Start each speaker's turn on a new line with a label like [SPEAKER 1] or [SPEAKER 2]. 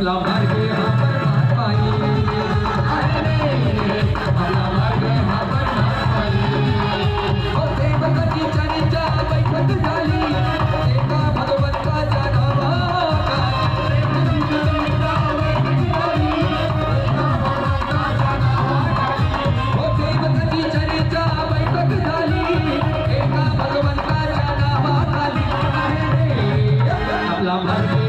[SPEAKER 1] आपला मार्ग हा परमात्माई आपला मार्ग हा परमात्माई हो सेवकाची चर्चा बैठक झाली एका भगवंताच्या नावाखाली आपला मार्ग